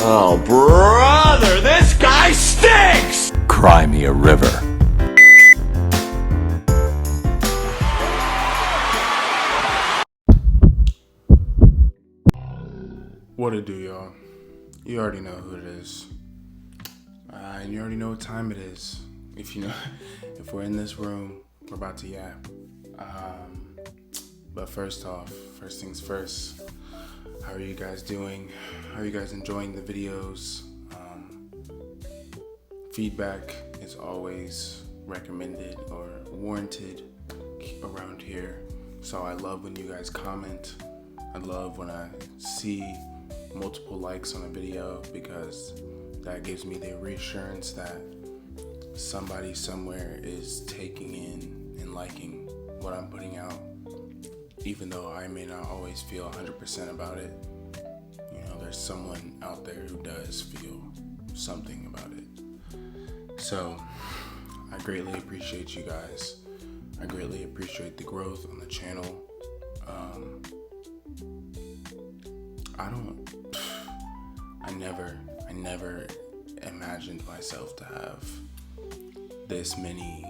Oh, brother, this guy stinks! Cry me a river. What it do, y'all? You already know who it is. And you already know what time it is. If you know, if we're in this room, we're about to yap. But first things first, how are you guys doing? How are you guys enjoying the videos? Feedback is always recommended or warranted around here. So I love when you guys comment. I love when I see multiple likes on a video, because that gives me the reassurance that somebody somewhere is taking in and liking what I'm putting out, even though I may not always feel 100% about it. You know, there's someone out there who does feel something about it. So I greatly appreciate you guys. I greatly appreciate the growth on the channel. I never imagined myself to have this many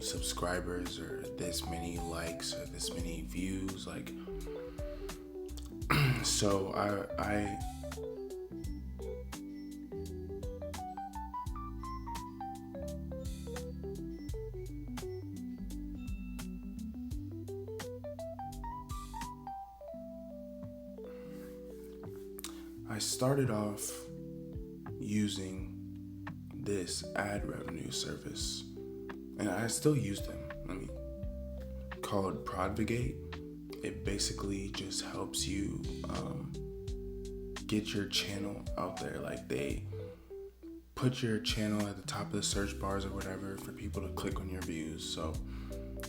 subscribers or this many likes or this many views. Like, so I started off using this ad revenue service, and I still use them. Called Prodvigate. It basically just helps you get your channel out there. Like, they put your channel at the top of the search bars or whatever for people to click on your views. So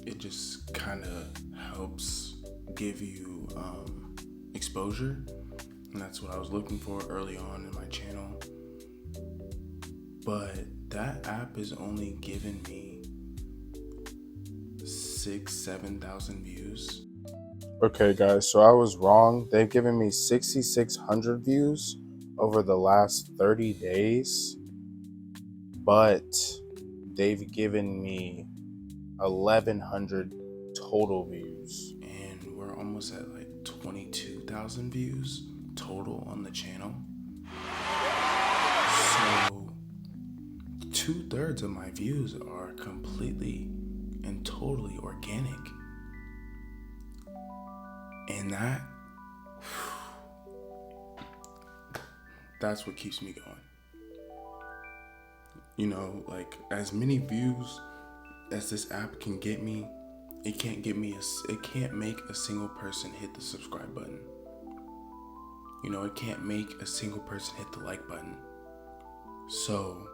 it just kind of helps give you exposure. And that's what I was looking for early on in my channel. But that app is only given me 7,000 views. Okay, guys, so I was wrong. They've given me 6,600 views over the last 30 days. But they've given me 1,100 total views. And we're almost at like 22,000 views total on the channel. So 2/3 of my views are completely and totally organic. And that's what keeps me going. You know, like, as many views as this app can get me, it can't make a single person hit the subscribe button. You know, it can't make a single person hit the like button. So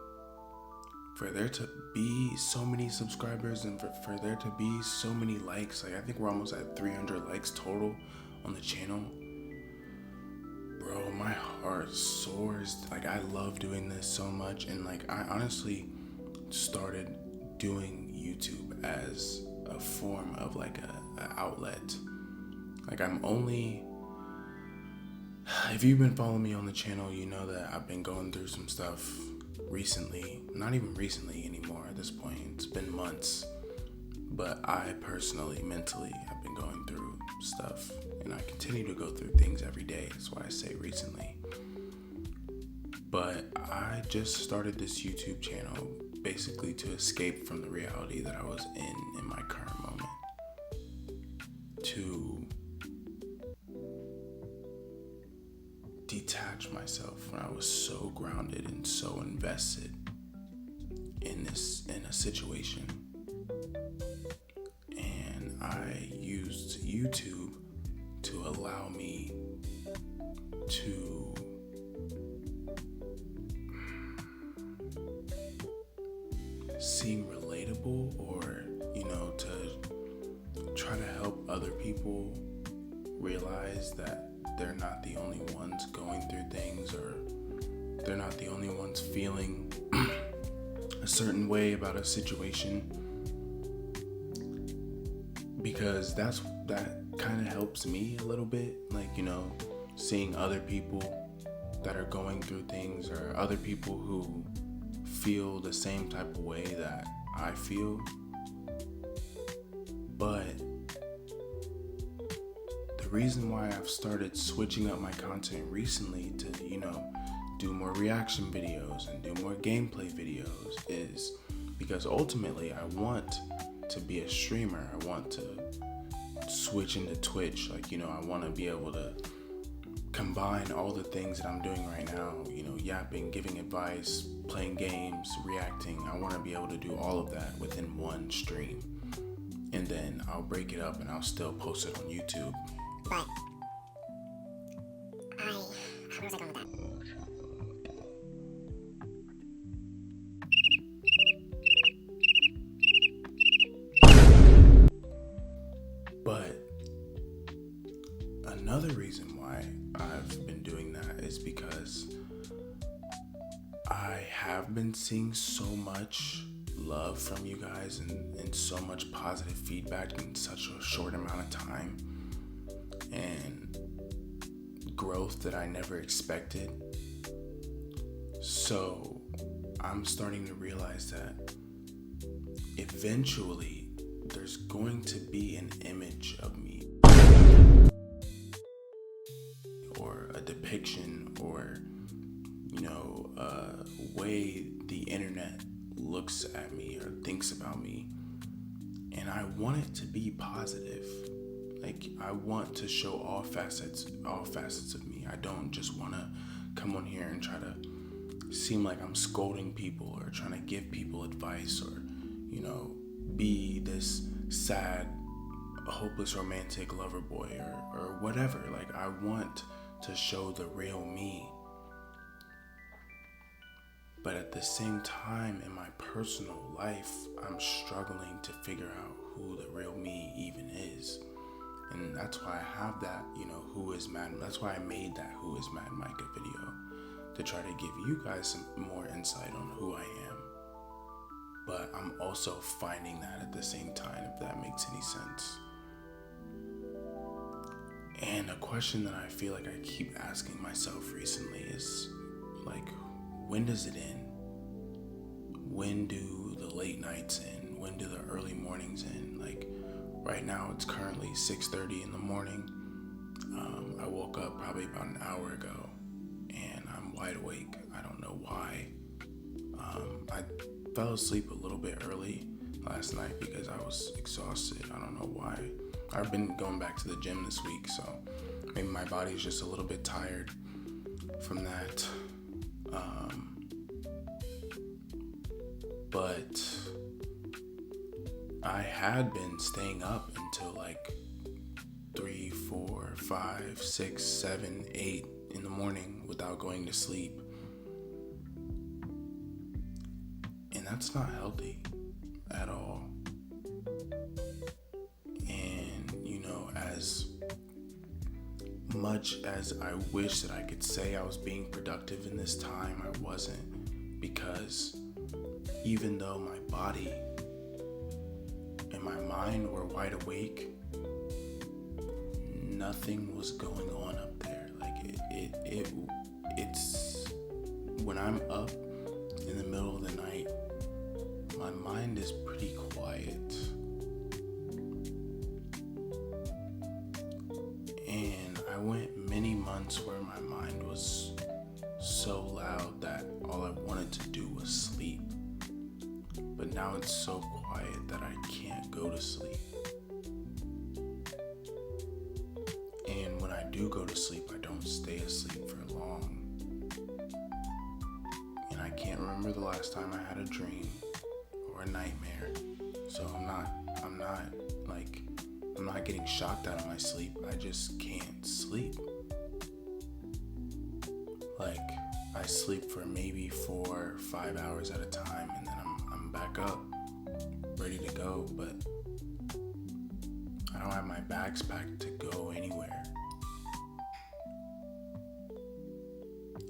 for there to be so many subscribers and for there to be so many likes, like, I think we're almost at 300 likes total on the channel. Bro, my heart soars. Like, I love doing this so much. And like, I honestly started doing YouTube as a form of like a outlet. Like, if you've been following me on the channel, you know that I've been going through some stuff recently. Not even recently anymore at this point. It's been months. But I personally, mentally, have been going through stuff. And I continue to go through things every day. That's why I say recently. But I just started this YouTube channel basically to escape from the reality that I was in my current moment. To detach myself when I was so grounded and so invested in a situation. And I used YouTube to allow me to seem relatable, or, you know, to try to help other people realize that they're not the only ones going through things, or they're not the only ones feeling a certain way about a situation. Because that kind of helps me a little bit. Like, you know, seeing other people that are going through things, or other people who feel the same type of way that I feel. But the reason why I've started switching up my content recently to, do more reaction videos and do more gameplay videos is because ultimately I want to be a streamer. I want to switch into Twitch. I want to be able to combine all the things that I'm doing right now, yapping, giving advice, playing games, reacting. I want to be able to do all of that within one stream. And then I'll break it up and I'll still post it on YouTube. But how was I going with that? But another reason why I've been doing that is because I have been seeing so much love from you guys and so much positive feedback in such a short amount of time, and growth that I never expected. So I'm starting to realize that eventually there's going to be an image of me, or a depiction, or a way the internet looks at me or thinks about me, and I want it to be positive. I want to show all facets of me. I don't just want to come on here and try to seem like I'm scolding people or trying to give people advice, or be this sad, hopeless romantic lover boy or whatever. I want to show the real me. But at the same time, in my personal life, I'm struggling to figure out who the real me even is. And that's why I have that, who is Mad. That's why I made that Who is Mad Micah video, to try to give you guys some more insight on who I am. But I'm also finding that at the same time, if that makes any sense. And a question that I feel like I keep asking myself recently is, when does it end? When do the late nights end? When do the early mornings end? Right now it's currently 6:30 in the morning. I woke up probably about an hour ago and I'm wide awake. I don't know why. I fell asleep a little bit early last night because I was exhausted. I don't know why. I've been going back to the gym this week, so maybe my body's just a little bit tired from that. But I had been staying up until 3, 4, 5, 6, 7, 8 in the morning without going to sleep. And that's not healthy at all. And, as much as I wish that I could say I was being productive in this time, I wasn't, because even though my body and my mind were wide awake, nothing was going on up there. It's when I'm up in the middle of the night, my mind is pretty quiet. And I went many months where my mind was so loud that all I wanted to do was sleep. But now it's so quiet that I can't go to sleep. And when I do go to sleep, I don't stay asleep for long. And I can't remember the last time I had a dream or a nightmare. So I'm not getting shocked out of my sleep. I just can't sleep. I sleep for maybe 4 or 5 hours at a time, and then I'm back up, ready to go, but I don't have my bags packed to go anywhere.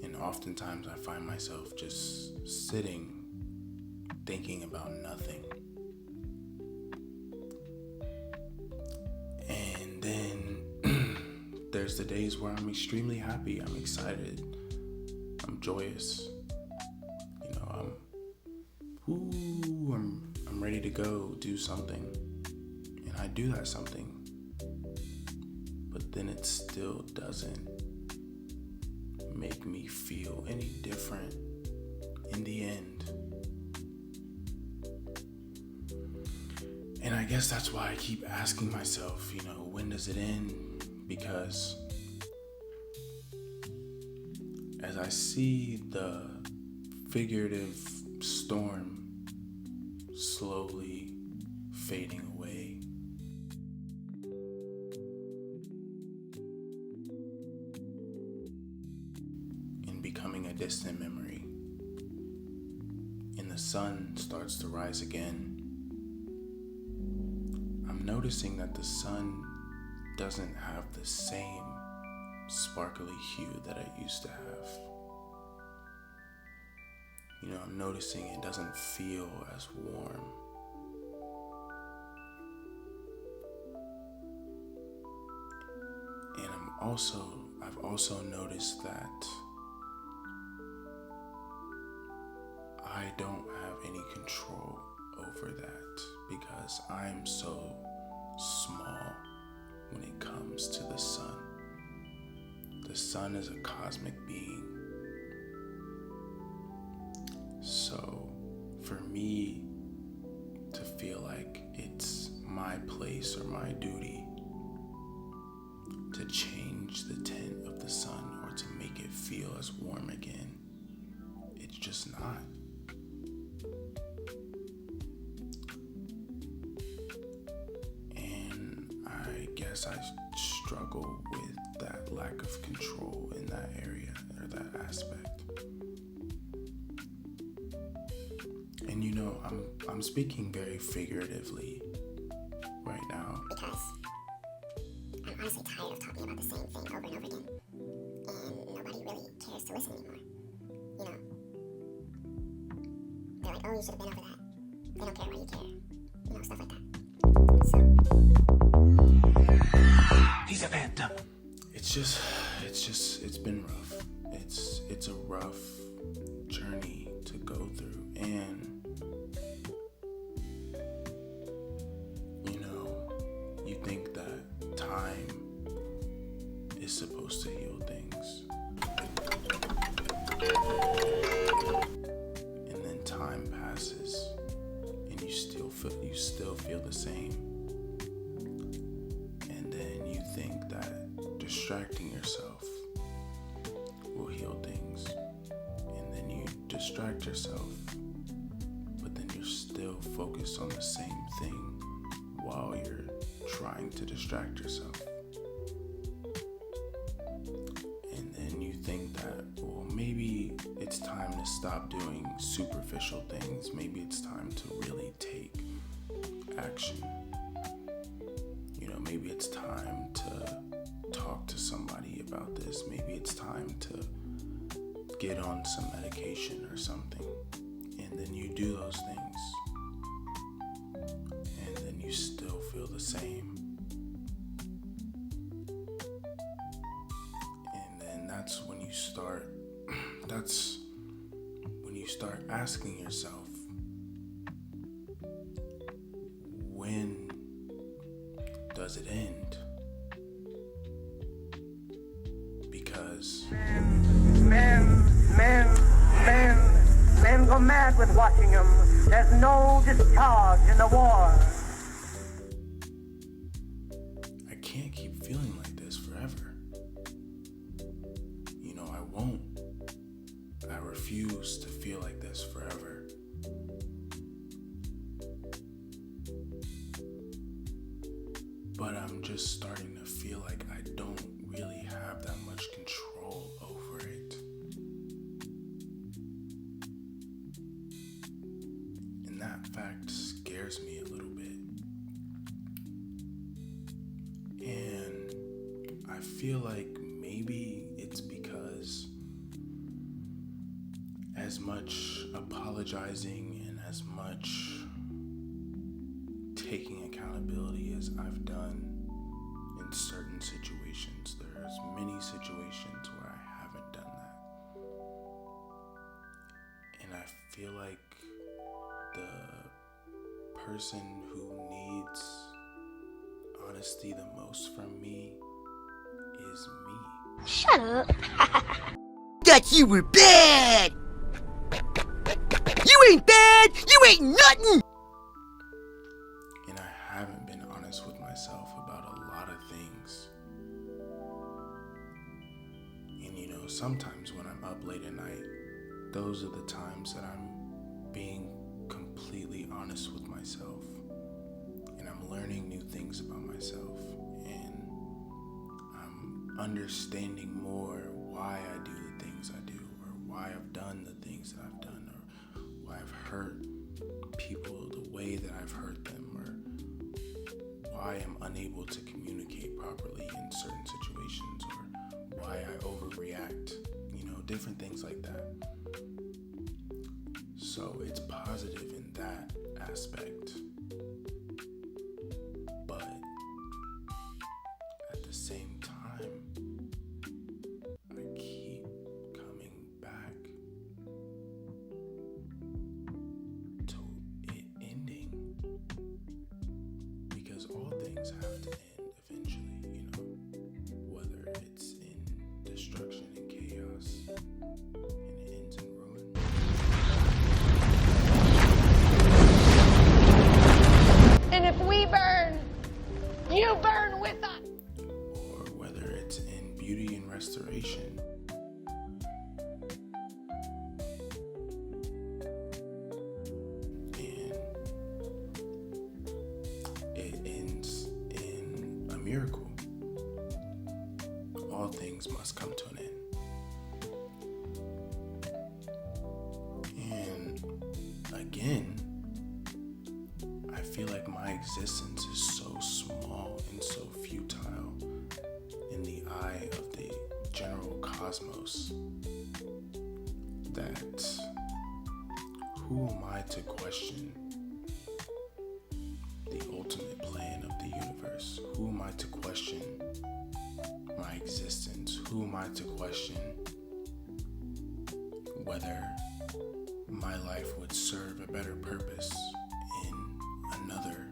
And oftentimes I find myself just sitting, thinking about nothing. And then there's the days where I'm extremely happy, I'm excited, I'm joyous. You know, I'm ready to go do something. And I do that something. But then it still doesn't make me feel any different in the end. And I guess that's why I keep asking myself, you know, when does it end? Because as I see the figurative storm slowly fading away, and becoming a distant memory, and the sun starts to rise again, I'm noticing that the sun doesn't have the same sparkly hue that it used to have. You know, I'm noticing it doesn't feel as warm. And I've also noticed that I don't have any control over that because I'm so small when it comes to the sun. The sun is a cosmic being. So for me to feel like it's my place or my duty to change the tint of the sun or to make it feel as warm again, it's just not. And I guess I struggle with that lack of control in that area or that aspect. And you know, I'm speaking very figuratively right now. Because I'm honestly tired of talking about the same thing over and over again. And nobody really cares to listen anymore. You know? They're like, oh, you should have been over that. They don't care why you care. You know, stuff like that. So He's a phantom. It's been rough. It's a rough journey to go through, and you know, you think that time is supposed to heal things, and then time passes and you still feel the same. And then you think that distracting yourself will heal things, and then you distract yourself, but then you're still focused on the same thing while you're trying to distract yourself. And then you think that, well, maybe it's time to stop doing superficial things. Maybe it's time to really take action. You know, maybe it's time to talk to somebody about this. Maybe it's time to get on some medication or something. And then you do those things, and then you still feel the same. And then that's when you start asking yourself, when does it end? Because Men go mad with watching them. There's no discharge in the war. I can't keep feeling like this forever. You know, I won't. I refuse to feel like this forever. But I'm just starting to feel like I don't really have that much control over it. And that fact scares me a little bit. And I feel like maybe it's because as much apologizing and as much taking accountability as I've done in certain, certain situations. There's many situations where I haven't done that. feel like the person who needs honesty the most from me is me. Shut up. Thought you were bad. You ain't bad. You ain't nothing. And I haven't been honest with myself about a lot of things. And sometimes when I'm up late at night, those are the times that I'm being completely honest with myself. And I'm learning new things about myself. And I'm understanding more why I do the things I do, or why I've done the things that I've done, or why I've hurt people the way that I've hurt them, or why I'm unable to communicate properly in certain situations, or why I overreact, different things like that. So it's positive in that aspect, but at the same time, I keep coming back to it ending, because all things have to end eventually, whether it's in destruction and chaos, and it ends in ruin. And if we burn, you burn with us. Or whether it's in beauty and restoration. And it ends in a miracle. All things must come to an end. And again, I feel like my existence is so small and so futile in the eye of the general cosmos that who am I to question the ultimate plan of the universe? Who am I to question my existence? Who am I to question whether my life would serve a better purpose in another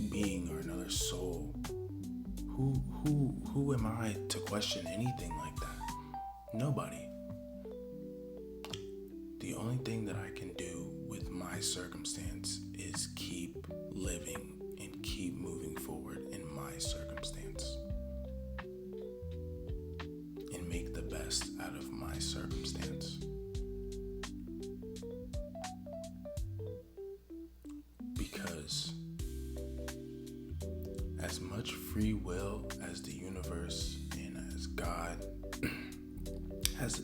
being or another soul? Who am I to question anything like that? Nobody. The only thing that I can do with my circumstance is keep living and keep moving forward in my circumstance and make the best out of my circumstance. Because as much free will as the universe and as God has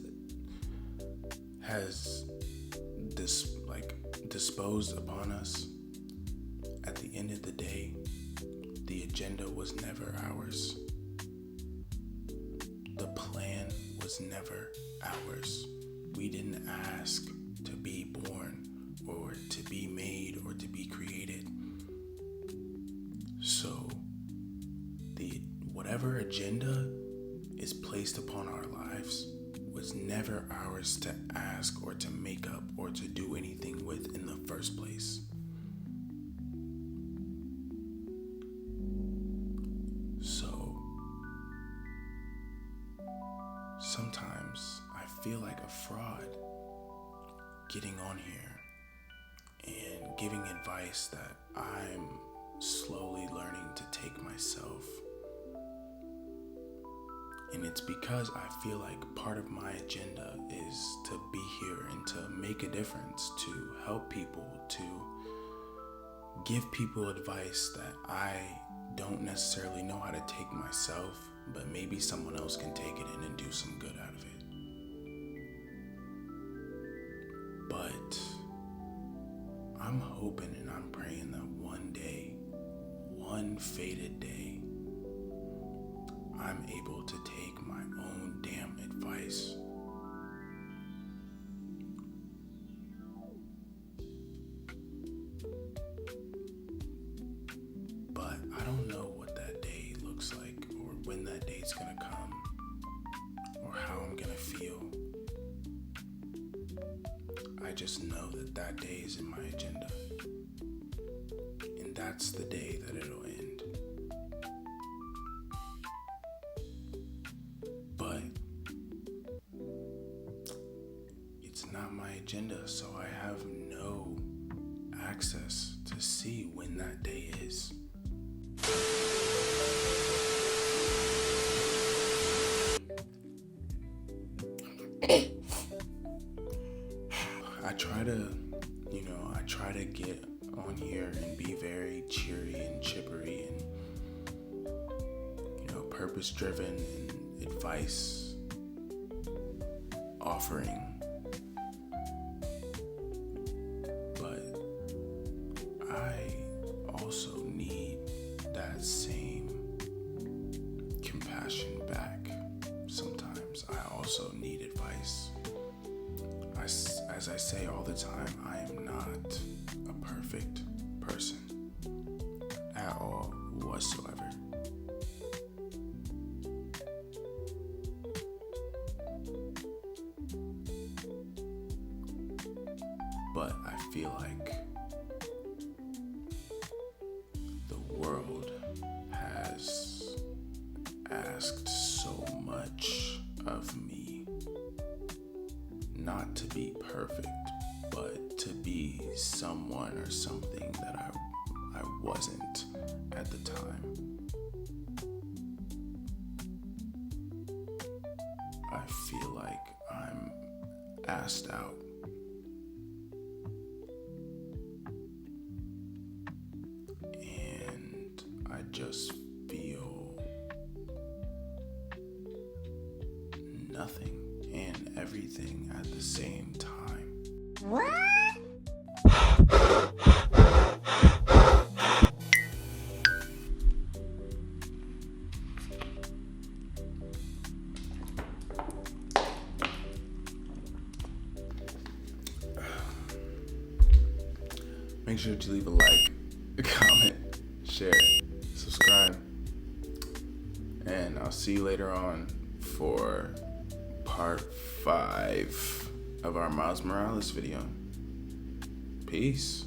disposed upon us, at the end of the day, the agenda was never ours. The plan was never ours. We didn't ask to be born or to be made or to be created. So whatever agenda is placed upon our lives was never ours to ask or to make up or to do anything with in the first place. So sometimes I feel like a fraud getting on here and giving advice that I'm slowly learning to take myself. And it's because I feel like part of my agenda is to be here and to make a difference, to help people, to give people advice that I don't necessarily know how to take myself, but maybe someone else can take it in and do some good out of it. But I'm hoping and I'm praying that one day, one fated day, I'm able to take my own damn advice. But I don't know what that day looks like, or when that day's gonna come, or how I'm gonna feel. I just know that that day is in my agenda. And that's the day that it'll end. But it's not my agenda, so I have no access to see when that day is. I try to get on here and be very cheery and chippery and, purpose driven and advice offering. But I also need that same compassion back. Sometimes I also need advice. As I say all the time, I am not a perfect person at all whatsoever. But I feel like the world has asked so much of me, not to be perfect, but to be someone or something that I wasn't at the time. I feel like I'm asked out. And I just feel nothing and everything at the same time. What? Make sure to leave a like, a comment, share, subscribe, and I'll see you later on for part 5 of our Miles Morales video. Peace.